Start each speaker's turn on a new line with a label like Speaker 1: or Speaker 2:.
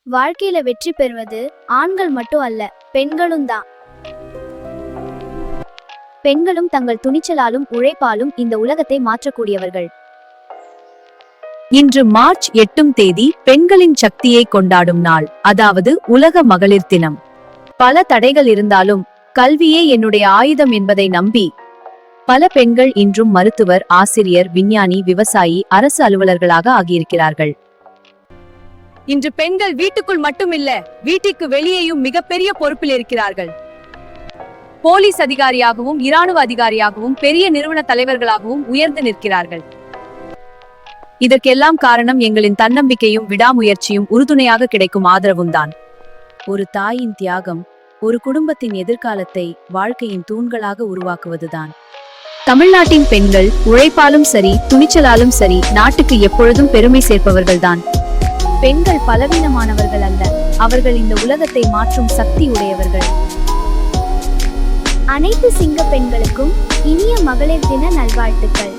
Speaker 1: வாழ்க்கையில வெற்றி பெறுவது ஆண்கள் மட்டும் அல்ல, பெண்களும் தான். பெண்களும் தங்கள் துணிச்சலாலும் உழைப்பாலும் இந்த உலகத்தை மாற்றக்கூடியவர்கள்.
Speaker 2: இன்று மார்ச் 8 தேதி பெண்களின் சக்தியை கொண்டாடும் நாள், அதாவது உலக மகளிர் தினம். பல தடைகள் இருந்தாலும் கல்வியே என்னுடைய ஆயுதம் என்பதை நம்பி பல பெண்கள் இன்றும் மருத்துவர், ஆசிரியர், விஞ்ஞானி, விவசாயி, அரசு அலுவலர்களாக ஆகியிருக்கிறார்கள். இன்று பெண்கள் வீட்டுக்குள் மட்டுமில்ல, வீட்டிற்கு வெளியேயும் மிகப்பெரிய பொறுப்பில் இருக்கிறார்கள். போலீஸ் அதிகாரியாகவும், இராணுவ அதிகாரியாகவும், பெரிய நிறுவன தலைவர்களாகவும் உயர்ந்து நிற்கிறார்கள். இதற்கெல்லாம் காரணம் எங்களின் தன்னம்பிக்கையும் விடாமுயற்சியும் உறுதுணையாக கிடைக்கும் ஆதரவும் தான். ஒரு தாயின் தியாகம் ஒரு குடும்பத்தின் எதிர்காலத்தை வாழ்க்கையின் தூண்களாக உருவாக்குவதுதான். தமிழ்நாட்டின் பெண்கள் உழைப்பாலும் சரி, துணிச்சலாலும் சரி, நாட்டுக்கு எப்பொழுதும் பெருமை சேர்ப்பவர்கள்தான். பெண்கள் பலவீனமானவர்கள் அல்ல, அவர்கள் இந்த உலகத்தை மாற்றும் சக்தி உடையவர்கள்.
Speaker 1: அனைத்து சிங்க பெண்களுக்கும் இனிய மகளிர் தின நல்வாழ்த்துக்கள்.